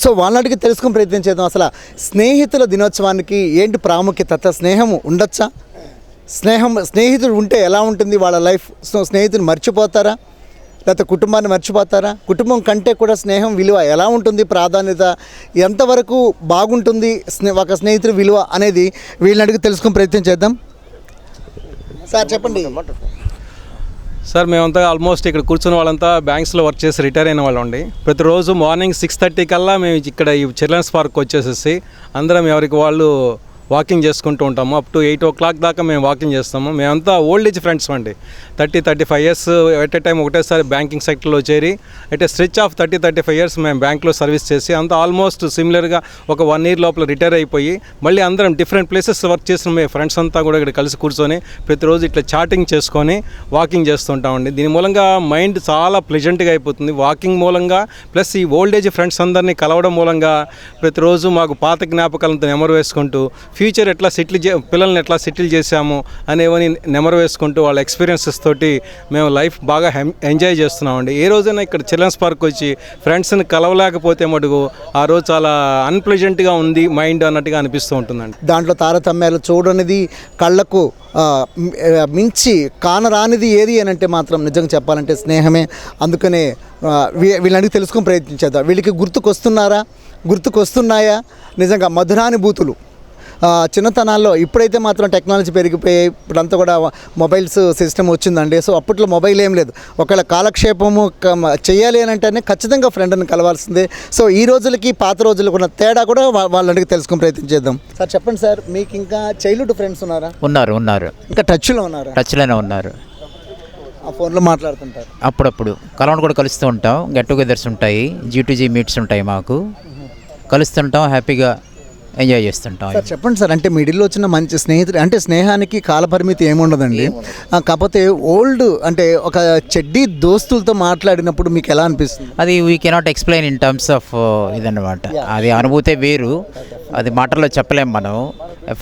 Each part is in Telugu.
సో వాళ్ళకి తెలుసుకుని ప్రయత్నం చేద్దాం. అసలు స్నేహితుల దినోత్సవానికి ఏంటి ప్రాముఖ్యత? స్నేహం ఉండొచ్చా? స్నేహితుడు ఉంటే ఎలా ఉంటుంది వాళ్ళ లైఫ్? సో స్నేహితులు మర్చిపోతారా, లేకపోతే కుటుంబాన్ని మర్చిపోతారా? కుటుంబం కంటే కూడా స్నేహం విలువ ఎలా ఉంటుంది, ప్రాధాన్యత ఎంతవరకు బాగుంటుంది ఒక స్నేహితుడి విలువ అనేది వీళ్ళని అడిగి తెలుసుకుని ప్రయత్నం చేద్దాం. సార్ చెప్పండి. సార్ మేమంతా ఆల్మోస్ట్ ఇక్కడ కూర్చున్న వాళ్ళంతా బ్యాంక్స్లో వర్క్ చేసి రిటైర్ అయిన వాళ్ళు అండి. ప్రతిరోజు మార్నింగ్ 6:30 కల్లా మేము ఇక్కడ ఈ చిల్డ్రన్స్ పార్క్ వచ్చేసేసి అందరం ఎవరికి వాళ్ళు వాకింగ్ చేసుకుంటూ ఉంటాము. అప్ టు 8 o'clock దాకా మేము వాకింగ్ చేస్తాము. మేమంతా ఓల్డ్ ఏజ్ ఫ్రెండ్స్ అండి. 30-35 years ఎట్ ఏ టైం ఒకటేసారి బ్యాంకింగ్ సెక్టర్లో చేరి at a stretch of 30-35 years మేము బ్యాంక్లో సర్వీస్ చేసి అంతా ఆల్మోస్ట్ సిమిలర్గా ఒక 1 year లోపల రిటైర్ అయిపోయి మళ్ళీ అందరం డిఫరెంట్ ప్లేసెస్ వర్క్ చేసిన మేము ఫ్రెండ్స్ అంతా కూడా ఇక్కడ కలిసి కూర్చొని ప్రతిరోజు ఇట్లా చాటింగ్ చేసుకొని వాకింగ్ చేస్తుంటామండి. దీని మూలంగా మైండ్ చాలా ప్లెజెంట్గా అయిపోతుంది. వాకింగ్ మూలంగా ప్లస్ ఈ ఓల్డ్ ఏజ్ ఫ్రెండ్స్ అందరినీ కలవడం మూలంగా ప్రతిరోజు మాకు పాత జ్ఞాపకాలతో నెమరు వేసుకుంటూ ఫ్యూచర్ ఎట్లా పిల్లల్ని ఎట్లా సెటిల్ చేశాము అనేవని నెమరు వేసుకుంటూ వాళ్ళ ఎక్స్పీరియన్సెస్ తోటి మేము లైఫ్ బాగా ఎంజాయ్ చేస్తున్నామండి. ఏ రోజైనా ఇక్కడ చిల్డ్రన్స్ పార్క్ వచ్చి ఫ్రెండ్స్ని కలవలేకపోతే మటుకు ఆ రోజు చాలా అన్ప్లెజెంట్గా ఉంది మైండ్ అన్నట్టుగా అనిపిస్తూ ఉంటుందండి. దాంట్లో తారతమ్యాలు చూడనిది, కళ్ళకు మించి కానరానిది ఏది అని అంటే మాత్రం నిజంగా చెప్పాలంటే స్నేహమే. అందుకనే వీళ్ళని తెలుసుకొని ప్రయత్నించేద్దాం. వీళ్ళకి గుర్తుకొస్తున్నాయా నిజంగా మధురానుభూతులు చిన్నతనాల్లో? ఇప్పుడైతే మాత్రం టెక్నాలజీ పెరిగిపోయి ఇప్పుడంతా కూడా మొబైల్స్ సిస్టమ్ వచ్చిందండి. సో అప్పట్లో మొబైల్ ఏం లేదు. ఒకవేళ కాలక్షేపము చేయాలి అని అంటేనే ఖచ్చితంగా ఫ్రెండ్ని కలవాల్సిందే. సో ఈ రోజులకి పాత రోజులకు ఉన్న తేడా కూడా వాళ్ళకి తెలుసుకుని ప్రయత్నం చేద్దాం. సార్ చెప్పండి సార్, మీకు ఇంకా చైల్డ్హుడ్ ఫ్రెండ్స్ ఉన్నారా? ఉన్నారు. ఇంకా టచ్లోనే ఉన్నారు. ఆ ఫోన్లో మాట్లాడుతుంటారు. అప్పుడప్పుడు కలవను కూడా కలుస్తూ ఉంటాం. గెట్ టుగెదర్స్ ఉంటాయి, G2G మీట్స్ ఉంటాయి. మాకు కలుస్తుంటాం, హ్యాపీగా ఎంజాయ్ చేస్తుంటాం. సార్ చెప్పండి సార్, అంటే మిడిల్లో వచ్చిన మంచి స్నేహితుడు అంటే స్నేహానికి కాలపరిమితి ఏముండదండి. కాకపోతే ఓల్డ్ అంటే ఒక చెడ్డీ దోస్తులతో మాట్లాడినప్పుడు మీకు ఎలా అనిపిస్తుంది? అది we cannot explain in terms of ఇదన్నమాట. అది అనుభూతే వేరు, అది మాటల్లో చెప్పలేం మనం.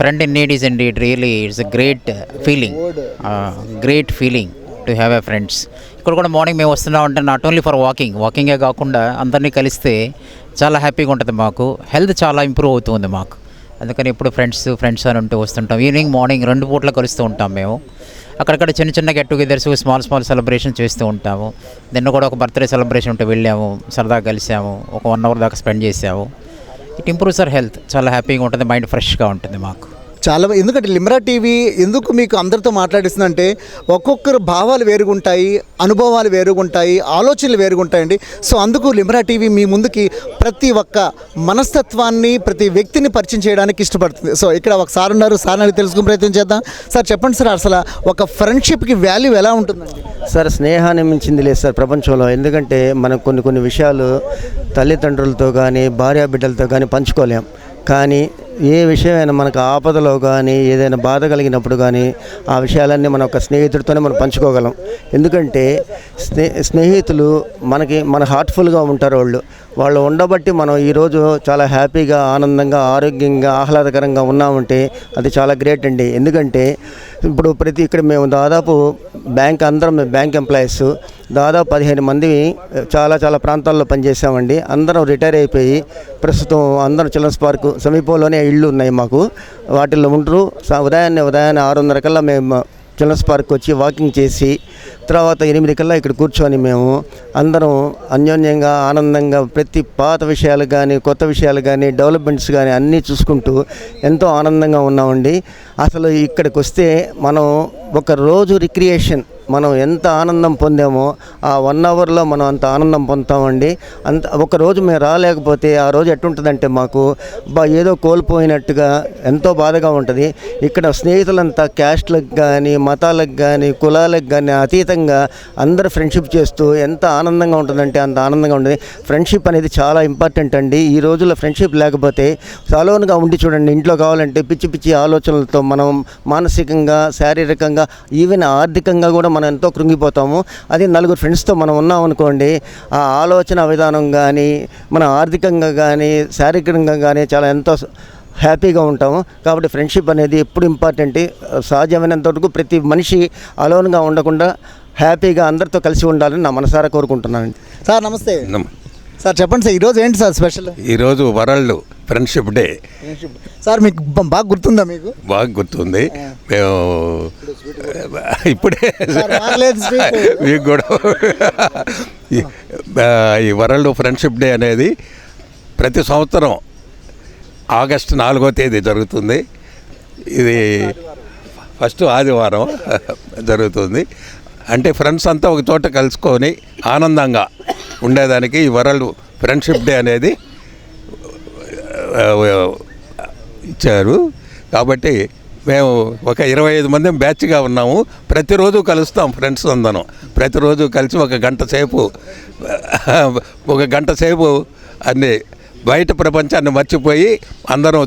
Friend in need is indeed really it's a great feeling to have a friends. ఇక్కడ కూడా మార్నింగ్ మేము వస్తున్నాం అంటే నాట్ ఓన్లీ ఫర్ వాకింగే కాకుండా అందరినీ కలిస్తే చాలా హ్యాపీగా ఉంటుంది. మాకు హెల్త్ చాలా ఇంప్రూవ్ అవుతుంది మాకు. అందుకని ఇప్పుడు ఫ్రెండ్స్ అని ఉంటూ వస్తుంటాం. ఈవినింగ్ మార్నింగ్ 2 పూట్ల కలుస్తూ ఉంటాం మేము. అక్కడక్కడ చిన్న గెట్ టుగెదర్స్, స్మాల్ సెలబ్రేషన్ చేస్తూ ఉంటాము. నిన్న కూడా ఒక బర్త్డే సెలబ్రేషన్ ఉంటే వెళ్ళాము, సరదాగా కలిసాము, ఒక 1 hour దాకా స్పెండ్ చేసాము. It improves our health. చాలా హ్యాపీగా ఉంటుంది, మైండ్ ఫ్రెష్గా ఉంటుంది మాకు. చాలా. ఎందుకంటే లిమ్రా టీవీ ఎందుకు మీకు అందరితో మాట్లాడిస్తుందంటే ఒక్కొక్కరు భావాలు వేరుగుంటాయి, అనుభవాలు వేరుగుంటాయి, ఆలోచనలు వేరుగుంటాయండి. సో అందుకు లిమ్రా టీవీ మీ ముందుకి ప్రతి ఒక్క మనస్తత్వాన్ని, ప్రతి వ్యక్తిని పరిచయం చేయడానికి ఇష్టపడుతుంది. సో ఇక్కడ ఒక సార్ ఉన్నారు, సార్ని తెలుసుకునే ప్రయత్నం చేద్దాం. సార్ చెప్పండి సార్, అసలు ఒక ఫ్రెండ్షిప్కి వాల్యూ ఎలా ఉంటుందండి? సార్ స్నేహాన్ని మించింది లేదు సార్ ప్రపంచంలో. ఎందుకంటే మనం కొన్ని విషయాలు తల్లిదండ్రులతో కానీ భార్యాబిడ్డలతో కానీ పంచుకోలేం. కానీ ఏ విషయమైనా మనకు ఆపదలో కానీ ఏదైనా బాధ కలిగినప్పుడు కానీ ఆ విషయాలన్నీ మన ఒక స్నేహితుడితోనే మనం పంచుకోగలం. ఎందుకంటే స్నేహితులు మన హార్ట్ఫుల్గా ఉంటారు. వాళ్ళు ఉండబట్టి మనం ఈరోజు చాలా హ్యాపీగా, ఆనందంగా, ఆరోగ్యంగా, ఆహ్లాదకరంగా ఉన్నామంటే అది చాలా గ్రేట్ అండి. ఎందుకంటే ఇప్పుడు ఇక్కడ మేము దాదాపు అందరం బ్యాంక్ ఎంప్లాయీస్ దాదాపు 15 మంది చాలా ప్రాంతాల్లో పనిచేసామండి. అందరం రిటైర్ అయిపోయి ప్రస్తుతం అందరం చిల్డ్రన్స్ పార్క్ సమీపంలోనే ఇళ్ళు ఉన్నాయి మాకు. వాటిల్లో ఉంటారు. ఉదయాన్నే 6:30 కల్లా మేము చిల్డ్రన్స్ పార్క్ వచ్చి వాకింగ్ చేసి తర్వాత 8 కల్లా ఇక్కడ కూర్చొని మేము అందరం అన్యోన్యంగా, ఆనందంగా ప్రతి పాత విషయాలు కానీ, కొత్త విషయాలు కానీ, డెవలప్మెంట్స్ కానీ అన్నీ చూసుకుంటూ ఎంతో ఆనందంగా ఉన్నామండి. అసలు ఇక్కడికి వస్తే మనం ఒక రోజు రిక్రియేషన్ మనం ఎంత ఆనందం పొందామో ఆ 1 hourలో మనం అంత ఆనందం పొందుతామండి. ఒకరోజు మేము రాలేకపోతే ఆ రోజు ఎట్టుంటుందంటే మాకు ఏదో కోల్పోయినట్టుగా ఎంతో బాధగా ఉంటుంది. ఇక్కడ స్నేహితులంతా క్యాస్ట్లకు కానీ, మతాలకు కానీ, కులాలకు కానీ అతీతంగా అందరూ ఫ్రెండ్షిప్ చేస్తూ ఎంత ఆనందంగా ఉంటుందంటే అంత ఆనందంగా ఉంటుంది. ఫ్రెండ్షిప్ అనేది చాలా ఇంపార్టెంట్ అండి. ఈ రోజుల్లో ఫ్రెండ్షిప్ లేకపోతే సలోన్గా ఉండి చూడండి, ఇంట్లో కావాలంటే పిచ్చి ఆలోచనలతో మనం మానసికంగా, శారీరకంగా, ఈవెన్ ఆర్థికంగా కూడా మనం ఎంతో కృంగిపోతాము. అది 4 ఫ్రెండ్స్తో మనం ఉన్నాం అనుకోండి, ఆ ఆలోచన విధానం కానీ, మన ఆర్థికంగా కానీ, శారీరకంగా కానీ చాలా ఎంతో హ్యాపీగా ఉంటాము. కాబట్టి ఫ్రెండ్షిప్ అనేది ఎప్పుడు ఇంపార్టెంట్. సాధ్యమైనంత వరకు ప్రతి మనిషి అలోన్గా ఉండకుండా హ్యాపీగా అందరితో కలిసి ఉండాలని నా మనసారా కోరుకుంటున్నానండి. సార్ నమస్తే. సార్ చెప్పండి సార్, ఈరోజు ఏంటి సార్ స్పెషల్? ఈరోజు వరల్డ్ ఫ్రెండ్షిప్ డే. సార్ మీకు బాగా గుర్తుందా? మీకు బాగా గుర్తుంది. మేము ఇప్పుడే మీకు కూడా ఈ వరల్డ్ ఫ్రెండ్షిప్ డే అనేది ప్రతి సంవత్సరం ఆగస్టు 4వ తేదీ జరుగుతుంది. ఇది ఫస్ట్ ఆదివారం జరుగుతుంది. అంటే ఫ్రెండ్స్ అంతా ఒక చోట కలుసుకొని ఆనందంగా ఉండేదానికి ఈ వరల్డ్ ఫ్రెండ్షిప్ డే అనేది ఇచ్చారు. కాబట్టి మేము ఒక 25 మంది బ్యాచ్గా ఉన్నాము. ప్రతిరోజు కలుస్తాం ఫ్రెండ్స్ అందరం. ప్రతిరోజు కలిసి ఒక గంట సేపు అన్ని బయట ప్రపంచాన్ని మర్చిపోయి అందరం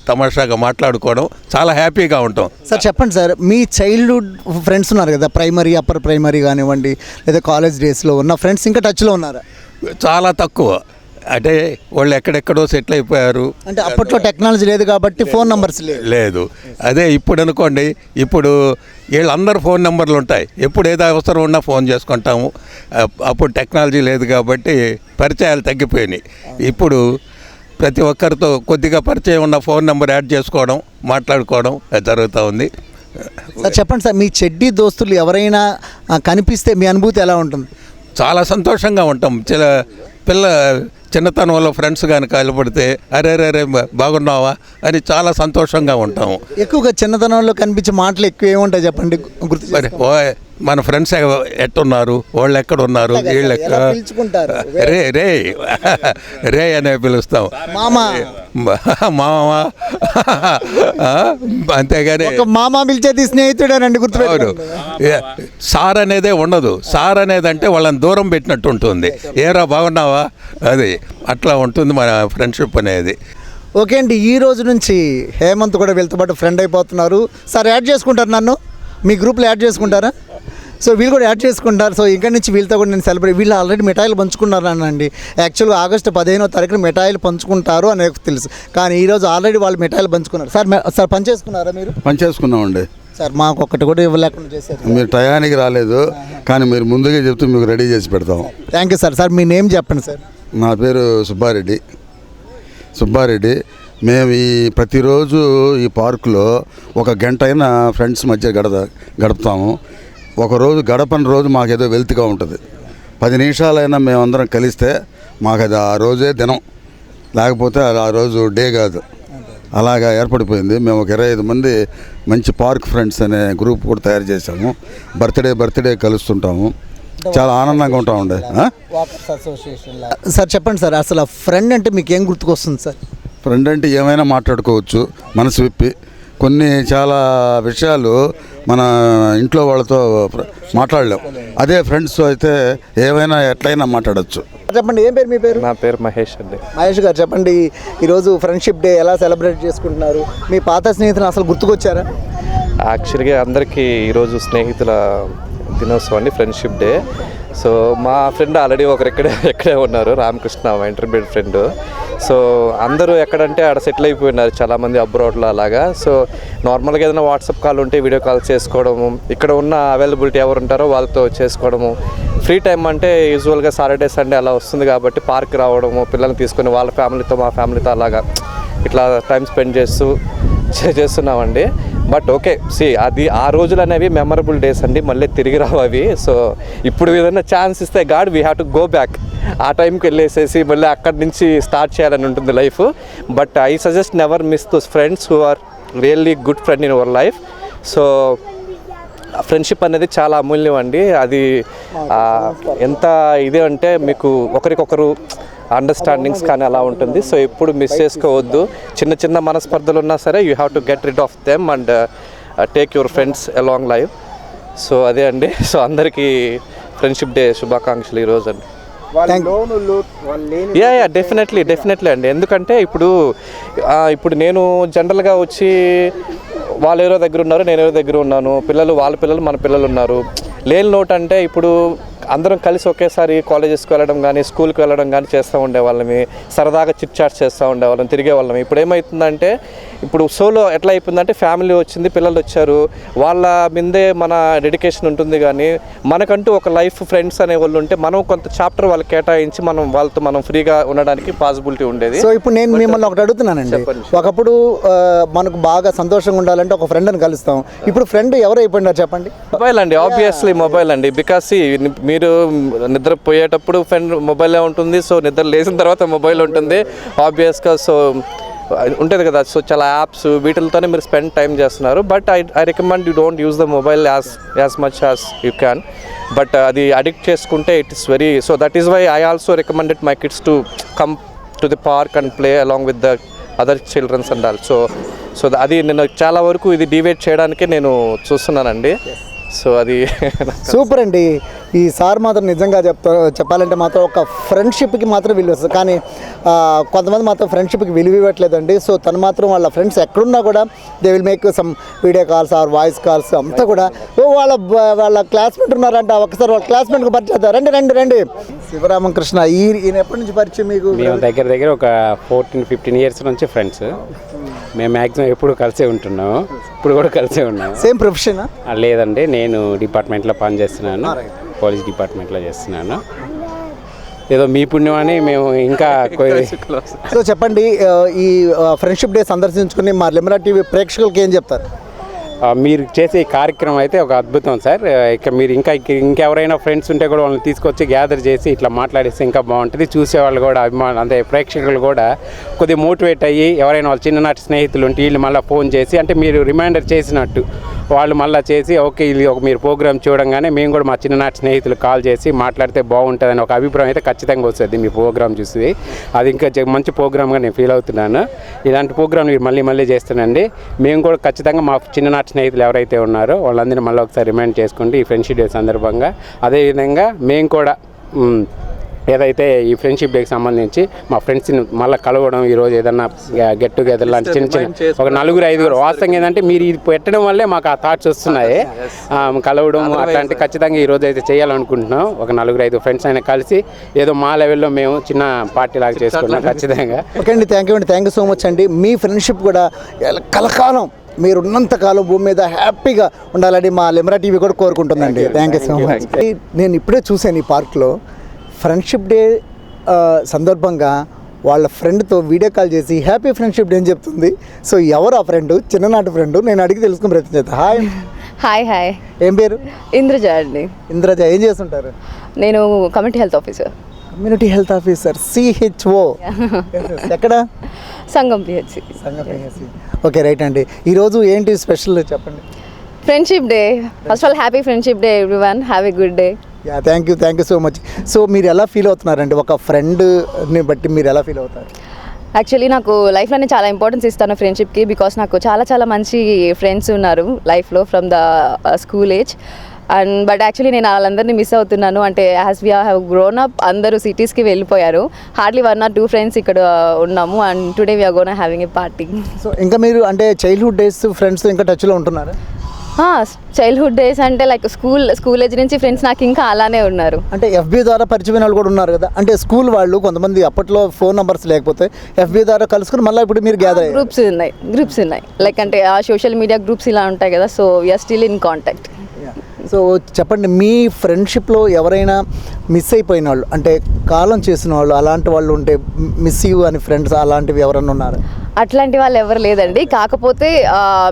తమాషాగా మాట్లాడుకోవడం, చాలా హ్యాపీగా ఉంటాం. సార్ చెప్పండి సార్, మీ చైల్డ్హుడ్ ఫ్రెండ్స్ ఉన్నారు కదా, ప్రైమరీ అప్పర్ ప్రైమరీ కానివ్వండి లేదా కాలేజ్ డేస్లో ఉన్న ఫ్రెండ్స్ ఇంకా టచ్లో ఉన్నారా? చాలా తక్కువ. అంటే వాళ్ళు ఎక్కడెక్కడో సెటిల్ అయిపోయారు. అంటే అప్పట్లో టెక్నాలజీ లేదు కాబట్టి ఫోన్ నెంబర్స్ లేదు. అదే ఇప్పుడు అనుకోండి, ఇప్పుడు వీళ్ళందరూ ఫోన్ నెంబర్లు ఉంటాయి. ఎప్పుడు ఏదో అవసరం ఉన్నా ఫోన్ చేసుకుంటాము. అప్పుడు టెక్నాలజీ లేదు కాబట్టి పరిచయాలు తగ్గిపోయినాయి. ఇప్పుడు ప్రతి ఒక్కరితో కొద్దిగా పరిచయం ఉన్న ఫోన్ నెంబర్ యాడ్ చేసుకోవడం, మాట్లాడుకోవడం జరుగుతూ ఉంది. సార్ చెప్పండి సార్, మీ చెడ్డీ దోస్తులు ఎవరైనా కనిపిస్తే మీ అనుభూతి ఎలా ఉంటుంది? చాలా సంతోషంగా ఉంటాం. చిన్నతనంలో ఫ్రెండ్స్ కానీ కలపడితే అరే బాగున్నావా అని చాలా సంతోషంగా ఉంటాము. ఎక్కువగా చిన్నతనంలో కనిపించే మాటలు ఎక్కువ ఏముంటాయి చెప్పండి? మరి మన ఫ్రెండ్స్ ఎట్టున్నారు, వాళ్ళు ఎక్కడ ఉన్నారు, వీళ్ళు రే అనే పిలుస్తాం, మామ. అంతేగాని మామ పిలిచేది స్నేహితుడేనండి, గుర్తుపెట్టుకోరు. సార్ అనేదే ఉండదు. సార్ అనేది అంటే వాళ్ళని దూరం పెట్టినట్టు ఉంటుంది. ఏరా బాగున్నావా, అది అట్లా ఉంటుంది మన ఫ్రెండ్షిప్ అనేది. ఓకే అండి, ఈ రోజు నుంచి హేమంత్ కూడా వీళ్ళతో పాటు ఫ్రెండ్ అయిపోతున్నారు. సార్ యాడ్ చేసుకుంటారు నన్ను, మీ గ్రూప్లో యాడ్ చేసుకుంటారా? సో వీళ్ళు కూడా యాడ్ చేసుకుంటారు. సో ఇక్కడ నుంచి వీళ్ళతో కూడా నేను సెలబ్రేట్, వీళ్ళు ఆల్రెడీ మిఠాయిలు పంచుకున్నారు అనండి. యాక్చువల్గా ఆగస్టు 15వ తారీఖున మిఠాయిలు పంచుకుంటారు అని తెలుసు, కానీ ఈరోజు ఆల్రెడీ వాళ్ళు మిఠాయిలు పంచుకున్నారు. సార్ పని చేసుకున్నారా మీరు? పని చేసుకున్నామండి సార్. మాకు ఒక్కటి కూడా ఇవ్వలేకుండా చేశారు. మీరు టయానికి రాలేదు, కానీ మీరు ముందుగా చెప్తే మీకు రెడీ చేసి పెడతాం. Thank you sir. Sir me name చెప్పండి సార్. నా పేరు సుబ్బారెడ్డి. మేము ప్రతిరోజు ఈ పార్కులో ఒక గంట అయినా ఫ్రెండ్స్ మధ్య గడుపుతాము. ఒకరోజు గడపని రోజు మాకేదో వెల్త్గా ఉంటుంది. 10 నిమిషాలైనా మేమందరం కలిస్తే మాకు అది ఆ రోజే దినం, లేకపోతే ఆ రోజు డే కాదు. అలాగా ఏర్పడిపోయింది. మేము ఒక 25 మంది మంచి పార్క్ ఫ్రెండ్స్ అనే గ్రూప్ కూడా తయారు చేసాము. బర్త్డే కలుస్తుంటాము. చాలా ఆనందంగా ఉంటామండి. సార్ చెప్పండి సార్, అసలు ఫ్రెండ్ అంటే మీకు ఏం గుర్తుకొస్తుంది సార్? ఫ్రెండ్ అంటే ఏమైనా మాట్లాడుకోవచ్చు మనసు విప్పి. కొన్ని చాలా విషయాలు మన ఇంట్లో వాళ్ళతో మాట్లాడలేం, అదే ఫ్రెండ్స్ అయితే ఏమైనా ఎట్లయినా మాట్లాడచ్చు. చెప్పండి, ఏం పేరు మీ పేరు? నా పేరు మహేష్ అండి. మహేష్ గారు చెప్పండి, ఈరోజు ఫ్రెండ్షిప్ డే ఎలా సెలబ్రేట్ చేసుకుంటున్నారు? మీ పాత స్నేహితులు అసలు గుర్తుకొచ్చారా? యాక్చువల్గా అందరికీ ఈరోజు స్నేహితుల దినోత్సవం అండి, ఫ్రెండ్షిప్ డే. సో మా ఫ్రెండ్ ఆల్రెడీ ఒకరు ఎక్కడే ఉన్నారు, రామకృష్ణ, మా ఇంటర్మీడియట్ ఫ్రెండ్. సో అందరూ ఎక్కడంటే ఆడ సెటిల్ అయిపోయినారు, చాలామంది అబ్రాడ్లో అలాగా. సో నార్మల్గా ఏదైనా వాట్సాప్ కాల్ ఉంటే వీడియో కాల్ చేసుకోవడము, ఇక్కడ ఉన్న అవైలబిలిటీ ఎవరు ఉంటారో వాళ్ళతో చేసుకోవడము. ఫ్రీ టైం అంటే యూజువల్గా సాటర్డే సండే అలా వస్తుంది కాబట్టి పార్క్ రావడము, పిల్లల్ని తీసుకొని వాళ్ళ ఫ్యామిలీతో మా ఫ్యామిలీతో అలాగా ఇట్లా టైం స్పెండ్ చేస్తున్నామండి. బట్ ఓకే, అది ఆ రోజులు అనేవి మెమరబుల్ డేస్ అండి, మళ్ళీ తిరిగి రావు అవి. సో ఇప్పుడు ఏదైనా ఛాన్స్ ఇస్తే god we have to go back, ఆ టైంకి వెళ్ళేసేసి మళ్ళీ అక్కడి నుంచి స్టార్ట్ చేయాలని ఉంటుంది life. But I suggest never miss those friends who are really good friend in our life. So friendship అనేది చాలా అమూల్యం అండి. అది ఎంత ఇదే అంటే మీకు ఒకరికొకరు అండర్స్టాండింగ్స్ కానీ అలా ఉంటుంది. సో ఎప్పుడు మిస్ చేసుకోవద్దు. చిన్న మనస్పర్ధలు ఉన్నా సరే you have to get rid of them and take your friends along life. So అదే అండి. సో అందరికీ ఫ్రెండ్షిప్ డే శుభాకాంక్షలు ఈరోజు అండి. డెఫినెట్లీ అండి. ఎందుకంటే ఇప్పుడు నేను జనరల్గా వచ్చి వాళ్ళు ఎవరో దగ్గర ఉన్నారు, నేను ఎవరో దగ్గర ఉన్నాను, వాళ్ళ పిల్లలు మన పిల్లలు ఉన్నారు. లేని లోటు అంటే ఇప్పుడు అందరం కలిసి ఒకేసారి కాలేజెస్కి వెళ్ళడం కానీ స్కూల్కి వెళ్ళడం కానీ చేస్తూ ఉండేవాళ్ళమి, సరదాగా చిట్ చాట్ చేస్తూ ఉండేవాళ్ళం, తిరిగేవాళ్ళం. ఇప్పుడు ఏమవుతుందంటే ఇప్పుడు సోలో ఎట్లా అయిపోయిందంటే ఫ్యామిలీ వచ్చింది, పిల్లలు వచ్చారు, వాళ్ళ మీదే మన డెడికేషన్ ఉంటుంది. కానీ మనకంటూ ఒక లైఫ్ ఫ్రెండ్స్ అనే వాళ్ళు ఉంటే మనం కొంత చాప్టర్ వాళ్ళకి కేటాయించి వాళ్ళతో మనం ఫ్రీగా ఉండడానికి పాసిబిలిటీ ఉండేది. సో ఇప్పుడు నేను మిమ్మల్ని ఒకటి అడుగుతున్నానండి, ఒకప్పుడు మనకు బాగా సంతోషంగా ఉండాలంటే ఒక ఫ్రెండ్ని కలుస్తాం, ఇప్పుడు ఫ్రెండ్ ఎవరు అయిపోయినారు చెప్పండి? మొబైల్ అండి, ఆబ్వియస్లీ మొబైల్ అండి. బికాస్ మీరు నిద్రపోయేటప్పుడు ఫ్రెండ్ మొబైలే ఉంటుంది, సో నిద్ర లేచిన తర్వాత మొబైల్ ఉంటుంది ఆబ్వియస్గా. సో ఉంటుంది కదా, సో చాలా యాప్స్ వీటితోనే మీరు స్పెండ్ టైం చేస్తున్నారు. But I recommend you don't use the mobile as much as you can. But అది అడిక్ట్ చేసుకుంటే it is very, so that is why I also recommended my kids to come to the park and play along with the other childrens and all. So అది నేను చాలా వరకు ఇది డివైడ్ చేయడానికే నేను చూస్తున్నానండి. సో అది సూపర్ అండి. ఈ సార్ మాత్రం నిజంగా చెప్పాలంటే మాత్రం ఒక ఫ్రెండ్షిప్కి మాత్రం విలువ వస్తుంది, కానీ కొంతమంది మాత్రం ఫ్రెండ్షిప్కి విలువ ఇవ్వట్లేదండి. సో తను మాత్రం వాళ్ళ ఫ్రెండ్స్ ఎక్కడున్నా కూడా they will make some video calls or voice calls అంతా కూడా. వాళ్ళ క్లాస్మేట్ ఉన్నారంట, ఒకసారి వాళ్ళ క్లాస్మేట్కి పరిచయం. రండి రండి శివరామకృష్ణ, ఈయన ఎప్పటి నుంచి పరిచయం మీకు? మేము దగ్గర ఒక 14-15 ఇయర్స్ నుంచి ఫ్రెండ్స్. మేము మ్యాక్సిమం ఎప్పుడు కలిసే ఉంటున్నాము, ఇప్పుడు కూడా కలిసే ఉన్నాము. Same profession? లేదండి, నేను డిపార్ట్మెంట్లో పనిచేస్తున్నాను, పోలీస్ డిపార్ట్మెంట్లో చేస్తున్నాను. ఏదో మీ పుణ్యం అని మేము ఇంకా. సో చెప్పండి, ఈ ఫ్రెండ్షిప్ డే సందర్శించుకుని మా లిమరా టీవీ ప్రేక్షకులకి ఏం చెప్తారు? మీరు చేసే ఈ కార్యక్రమం అయితే ఒక అద్భుతం సార్. ఇక మీరు ఇంకెవరైనా ఫ్రెండ్స్ ఉంటే కూడా వాళ్ళని తీసుకొచ్చి గ్యాదర్ చేసి ఇట్లా మాట్లాడిస్తే ఇంకా బాగుంటుంది. చూసేవాళ్ళు కూడా అంటే ప్రేక్షకులు కూడా కొద్దిగా మోటివేట్ అయ్యి, ఎవరైనా వాళ్ళ చిన్ననాటి స్నేహితులు ఉంటే వీళ్ళు మళ్ళీ ఫోన్ చేసి, అంటే మీరు రిమైండర్ చేసినట్టు వాళ్ళు మళ్ళీ చేసి ఓకే ఇది ఒక మీరు ప్రోగ్రామ్ చూడంగానే మేము కూడా మా చిన్ననాటి స్నేహితులు కాల్ చేసి మాట్లాడితే బాగుంటుందని ఒక అభిప్రాయం అయితే ఖచ్చితంగా వస్తుంది మీ ప్రోగ్రామ్ చూసి. అది ఇంకా మంచి ప్రోగ్రామ్గా నేను ఫీల్ అవుతున్నాను. ఇలాంటి ప్రోగ్రామ్ మీరు మళ్ళీ చేస్తానండి. మేము కూడా ఖచ్చితంగా మా చిన్ననాటి స్నేహితులు ఎవరైతే ఉన్నారో వాళ్ళందరినీ మళ్ళీ ఒకసారి రిమైండ్ చేసుకుంటే ఈ ఫ్రెండ్షిప్ డే సందర్భంగా. అదేవిధంగా మేము కూడా ఏదైతే ఈ ఫ్రెండ్షిప్ డేకి సంబంధించి మా ఫ్రెండ్స్ని మళ్ళీ కలవడం, ఈరోజు ఏదన్నా గెట్ టుగెదర్ లాంటి చిన్న ఒక 4-5 వాస్తవంగా ఏంటంటే మీరు ఇది పెట్టడం వల్లే మాకు ఆ థాట్స్ వస్తున్నాయి, కలవడం అట్లాంటి. ఖచ్చితంగా ఈరోజు అయితే చేయాలనుకుంటున్నాం. ఒక 4-5 ఫ్రెండ్స్ అయినా కలిసి ఏదో మా లెవెల్లో మేము చిన్న పార్టీ లాగా చేసుకుంటున్నాం ఖచ్చితంగా. ఓకే అండి, థ్యాంక్ యూ సో మచ్ అండి. మీ ఫ్రెండ్షిప్ కూడా కలకాలం మీరు ఉన్నంతకాలం భూమి మీద హ్యాపీగా ఉండాలని మా లిమరా టీవీ కూడా కోరుకుంటుందండి. Thank you so much. నేను ఇప్పుడే చూశాను ఈ పార్క్లో ఫ్రెండ్షిప్ డే సందర్భంగా వాళ్ళ ఫ్రెండ్తో వీడియో కాల్ చేసి హ్యాపీ ఫ్రెండ్షిప్ డే అని చెప్తుంది. సో ఎవరు ఆ ఫ్రెండ్? చిన్ననాటి ఫ్రెండ్. నేను అడిగి తెలుసుకుని ప్రయత్నం చేస్తాను. హాయ్. ఏం పేరు? ఇంద్రజ అండి. ఇంద్రజ, ఏం చేస్తుంటారు? నేను కమ్యూనిటీ హెల్త్ ఆఫీసర్. CHO ఎక్కడ? సంగం పిహెచ్సి. ఓకే, రైట్ అండి. ఈరోజు ఏంటి స్పెషల్ చెప్పండి? Friendship day. First of all happy friendship day everyone. Have a good day. Thank you so much. So మీరు ఎలా ఫీల్ అవుతున్నారండి? ఒక ఫ్రెండ్ని బట్టి మీరు ఎలా ఫీల్ అవుతారు? యాక్చువల్లీ నాకు లైఫ్లో నేను చాలా ఇంపార్టెన్స్ ఇస్తాను ఫ్రెండ్షిప్కి. బికాస్ నాకు చాలా మంచి ఫ్రెండ్స్ ఉన్నారు లైఫ్లో from the school age. But actually నేను వాళ్ళందరినీ మిస్ అవుతున్నాను. అంటే as we have grown up, అందరూ సిటీస్కి వెళ్ళిపోయారు. హార్డ్లీ 1 or 2 ఫ్రెండ్స్ ఇక్కడ ఉన్నాము. And today we are gonna having a party. So ఇంకా మీరు అంటే చైల్డ్హుడ్ డేస్ ఫ్రెండ్స్ ఇంకా టచ్లో ఉంటున్నారా? చైల్డ్హుడ్ డేస్ అంటే లైక్ స్కూల్ ఏజ్ నుంచి ఫ్రెండ్స్ నాకు ఇంకా అలానే ఉన్నారు. అంటే FB ద్వారా పరిచయమైన వాళ్ళు కూడా ఉన్నారు కదా, అంటే స్కూల్ వాళ్ళు కొంతమంది అప్పట్లో ఫోన్ నెంబర్స్ లేకపోతే FB ద్వారా కలుసుకుని మళ్ళీ ఇప్పుడు మీరు గ్యాదర్ గ్రూప్స్ ఉన్నాయి లైక్ అంటే ఆ సోషల్ మీడియా గ్రూప్స్ ఇలా ఉంటాయి కదా. So we are still in contact. So చెప్పండి, మీ ఫ్రెండ్షిప్లో ఎవరైనా మిస్ అయిపోయిన వాళ్ళు, అంటే కాలం చేసిన వాళ్ళు, అలాంటి వాళ్ళు ఉంటే మిస్ యూ అని ఫ్రెండ్స్ అలాంటివి ఎవరైనా ఉన్నారు? అట్లాంటి వాళ్ళు ఎవరు లేదండి. కాకపోతే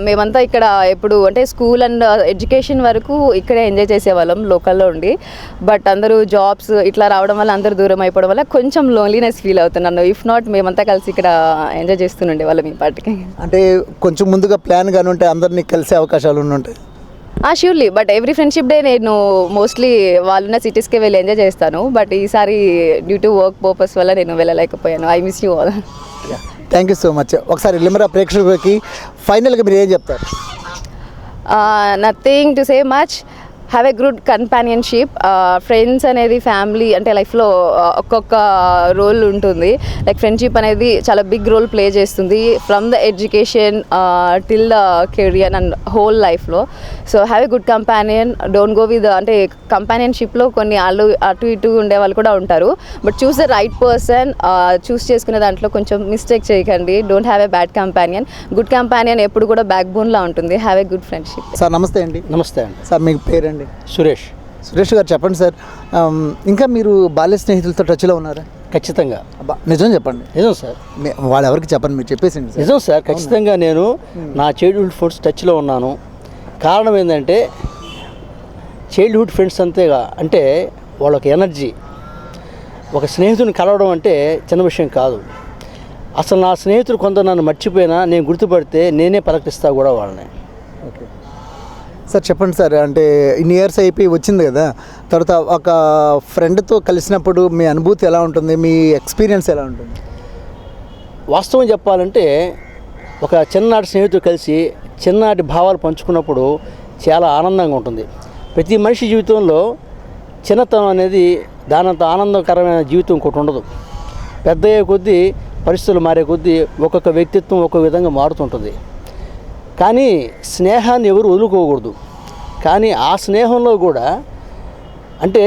మేమంతా ఇక్కడ ఎప్పుడు అంటే స్కూల్ అండ్ ఎడ్యుకేషన్ వరకు ఇక్కడే ఎంజాయ్ చేసేవాళ్ళం లోకల్లో ఉండి. బట్ అందరూ జాబ్స్ ఇట్లా రావడం వల్ల అందరూ దూరం అయిపోవడం వల్ల కొంచెం లోన్లీనెస్ ఫీల్ అవుతున్నాను. ఇఫ్ నాట్ మేమంతా కలిసి ఇక్కడ ఎంజాయ్ చేస్తుండే వాళ్ళం ఈ పార్టీకి. అంటే కొంచెం ముందుగా ప్లాన్ కానీ ఉంటే అందరినీ కలిసే అవకాశాలు ఉంటాయి? Surely. But every friendship day నేను మోస్ట్లీ వాళ్ళున్న సిటీస్కే వెళ్ళి ఎంజాయ్ చేస్తాను. బట్ ఈసారి డ్యూ టు వర్క్ పర్పస్ వల్ల నేను వెళ్ళలేకపోయాను. I miss you all. Thank you so much. ఒకసారి లిమరా ప్రేక్షకులకి ఫైనల్గా మీరు ఏం చెప్తారు? Nothing to say much. Have a good companionship. Friends అనేది ఫ్యామిలీ అంటే లైఫ్లో ఒక్కొక్క రోల్ ఉంటుంది. లైక్ ఫ్రెండ్షిప్ అనేది చాలా బిగ్ రోల్ ప్లే చేస్తుంది from the education till the career and whole లైఫ్లో. So have a good companion. Don't go with అంటే కంపానియన్షిప్లో కొన్ని వాళ్ళు అటు ఇటు ఉండే వాళ్ళు కూడా ఉంటారు. But choose the right person. Choose చేసుకునే దాంట్లో కొంచెం మిస్టేక్ చేయకండి. Don't have a bad companion. Good companion ఎప్పుడు కూడా బ్యాక్ బోన్లా ఉంటుంది. Have a good friendship. Sir namaste అండి. నమస్తే అండి. సార్ మీకు పేరండి? సురేష్. సురేష్ గారు చెప్పండి సార్, ఇంకా మీరు బాల్య స్నేహితులతో టచ్లో ఉన్నారా? ఖచ్చితంగా. అబ్బా నిజం చెప్పండి. నిజం సార్. వాళ్ళు ఎవరికి చెప్పండి, మీరు చెప్పేసింది సార్. నిజం సార్, ఖచ్చితంగా నేను నా చైల్డ్హుడ్ ఫ్రెండ్స్ టచ్లో ఉన్నాను. కారణం ఏంటంటే చైల్డ్హుడ్ ఫ్రెండ్స్ అంతేగా అంటే వాళ్ళకి ఎనర్జీ. ఒక స్నేహితుని కలవడం అంటే చిన్న విషయం కాదు. అసలు నా స్నేహితుడు కొంత నన్ను మర్చిపోయినా నేను గుర్తుపడితే నేనే పలకరిస్తా కూడా వాళ్ళని. ఓకే సార్ చెప్పండి సార్, అంటే ఇన్ని ఇయర్స్ అయిపోయి వచ్చింది కదా, తర్వాత ఒక ఫ్రెండ్తో కలిసినప్పుడు మీ అనుభూతి ఎలా ఉంటుంది, మీ ఎక్స్పీరియన్స్ ఎలా ఉంటుంది? వాస్తవం చెప్పాలంటే ఒక చిన్ననాటి స్నేహితుడు కలిసి చిన్ననాటి భావాలు పంచుకున్నప్పుడు చాలా ఆనందంగా ఉంటుంది. ప్రతి మనిషి జీవితంలో చిన్నతనం అనేది దానంత ఆనందకరమైన జీవితం ఇంకోటి ఉండదు. పెద్ద అయ్యే కొద్దీ పరిస్థితులు మారే కొద్దీ ఒక్కొక్క వ్యక్తిత్వం ఒక్కొక్క విధంగా మారుతుంటుంది. కానీ స్నేహాన్ని ఎవరు వదులుకోకూడదు. కానీ ఆ స్నేహంలో కూడా అంటే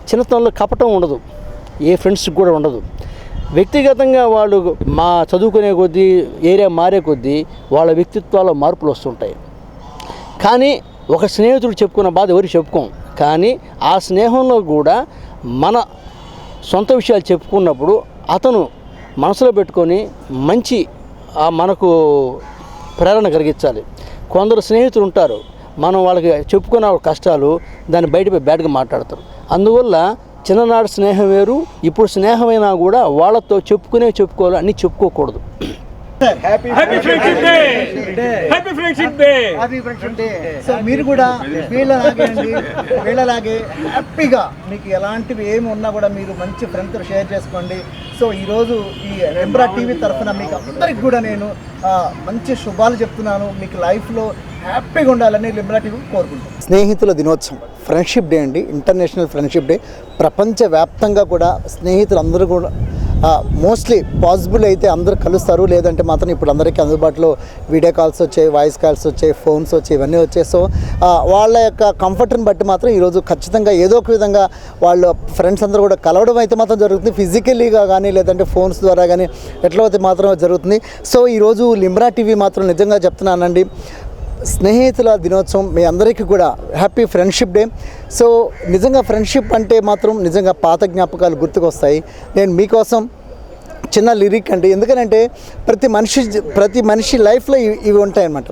చిన్నతనంలో కపటం ఉండదు, ఏ ఫ్రెండ్స్కి కూడా ఉండదు. వ్యక్తిగతంగా వాళ్ళు మా చదువుకునే కొద్దీ ఏరియా మారే కొద్దీ వాళ్ళ వ్యక్తిత్వాల్లో మార్పులు వస్తుంటాయి. కానీ ఒక స్నేహితుడు చెప్పుకున్న బాధ ఎవరికి చెప్పుకోం. కానీ ఆ స్నేహంలో కూడా మన సొంత విషయాలు చెప్పుకున్నప్పుడు అతను మనసులో పెట్టుకొని మంచి మనకు ప్రేరణ కలిగించాలి. కొందరు స్నేహితులు ఉంటారు, మనం వాళ్ళకి చెప్పుకున్న కష్టాలు దాన్ని బయటపై బ్యాడ్గా మాట్లాడతారు. అందువల్ల చిన్ననాడు స్నేహం వేరు, ఇప్పుడు స్నేహమైనా కూడా వాళ్ళతో చెప్పుకోవాలి, అన్నీ చెప్పుకోకూడదు. సో మీరు కూడా వీళ్ళలాగే హ్యాపీగా మీకు ఎలాంటివి ఏమి ఉన్నా కూడా మీరు మంచి ఫ్రెండ్తో షేర్ చేసుకోండి. సో ఈరోజు ఈ లింబ్రా టీవీ తరఫున మీకు అందరికి కూడా నేను మంచి శుభాలు చెప్తున్నాను. మీకు లైఫ్లో హ్యాపీగా ఉండాలని లింబ్రా టీవీ కోరుకుంటున్నాను. స్నేహితుల దినోత్సవం, ఫ్రెండ్షిప్ డే అండి, ఇంటర్నేషనల్ ఫ్రెండ్షిప్ డే. ప్రపంచవ్యాప్తంగా కూడా స్నేహితులు అందరూ కూడా మోస్ట్లీ పాసిబుల్ అయితే అందరూ కలుస్తారు. లేదంటే మాత్రం ఇప్పుడు అందరికీ అందుబాటులో వీడియో కాల్స్ వచ్చాయి, వాయిస్ కాల్స్ వచ్చాయి, ఫోన్స్ వచ్చాయి, ఇవన్నీ వచ్చాయి. సో వాళ్ళ యొక్క కంఫర్ట్ని బట్టి మాత్రం ఈరోజు ఖచ్చితంగా ఏదో ఒక విధంగా వాళ్ళ ఫ్రెండ్స్ అందరూ కూడా కలవడం అయితే మాత్రం జరుగుతుంది. ఫిజికలీగా కానీ లేదంటే ఫోన్స్ ద్వారా కానీ ఎట్లా అయితే మాత్రం జరుగుతుంది. సో ఈరోజు లింబ్రా టీవీ మాత్రం నిజంగా చెప్తున్నానండి, స్నేహితుల దినోత్సవం మీ అందరికీ కూడా హ్యాపీ ఫ్రెండ్షిప్ డే. సో నిజంగా ఫ్రెండ్షిప్ అంటే మాత్రం నిజంగా పాత జ్ఞాపకాలు గుర్తుకొస్తాయి. నేను మీకోసం చిన్న లిరిక్ అండి, ఎందుకనంటే ప్రతి మనిషి లైఫ్లో ఇవి ఉంటాయన్నమాట.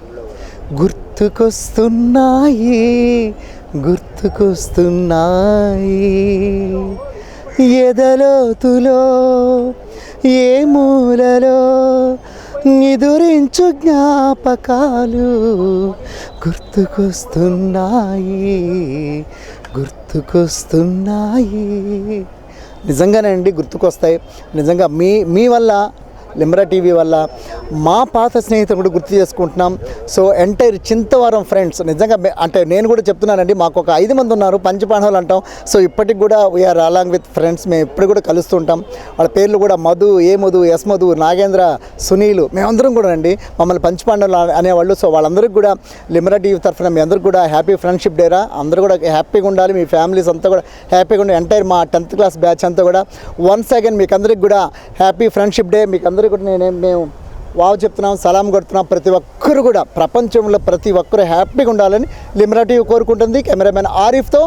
గుర్తుకొస్తున్నాయి ఎదలోతులో ఏ మూలలో నిదురించు జ్ఞాపకాలు గుర్తుకొస్తున్నాయి. నిజంగానే అండి గుర్తుకొస్తాయి. నిజంగా మీ వల్ల, లింబ్రా టీవీ వల్ల మా పాత స్నేహితులు కూడా గుర్తు చేసుకుంటున్నాం. సో ఎంటైర్ చింతవరం ఫ్రెండ్స్ నిజంగా అంటే నేను కూడా చెప్తున్నానండి, మాకు ఒక 5 మంది ఉన్నారు, పంచపాండవులు అంటాం. సో ఇప్పటికి కూడా వీఆర్ అలాంగ్ విత్ ఫ్రెండ్స్. మేము ఎప్పుడు కూడా కలుస్తుంటాం. వాళ్ళ పేర్లు కూడా మధు, ఎస్ మధు, నాగేంద్ర, సునీలు, మేమందరం కూడా అండి మమ్మల్ని పంచపాండవులు అనేవాళ్ళు. సో వాళ్ళందరికీ కూడా లింబ్రా టీవీ తరఫున మీ అందరికీ కూడా హ్యాపీ ఫ్రెండ్షిప్ డేరా. అందరూ కూడా హ్యాపీగా ఉండాలి, మీ ఫ్యామిలీస్ అంతా కూడా హ్యాపీగా ఉండాలి. ఎంటైర్ మా 10th క్లాస్ బ్యాచ్ అంతా కూడా వన్స్ అగైన్ మీకు అందరికి కూడా హ్యాపీ ఫ్రెండ్షిప్ డే. మీకు అందరికీ కూడా మేము వావ్ చెప్తున్నాం, సలాం కొడుతున్నాం. ప్రతి ఒక్కరు కూడా ప్రపంచంలో ప్రతి ఒక్కరు హ్యాపీగా ఉండాలని లింబ్రా టీవీ కోరుకుంటుంది. కెమెరామెన్ ఆరిఫ్తో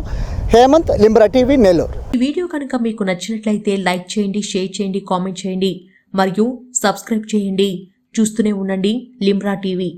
హేమంత్, లింబ్రా టీవీ, నెల్లూరు. ఈ వీడియో కనుక మీకు నచ్చినట్లయితే లైక్ చేయండి, షేర్ చేయండి, కామెంట్ చేయండి మరియు సబ్స్క్రైబ్ చేయండి. చూస్తూనే ఉండండి లింబ్రా టీవీ.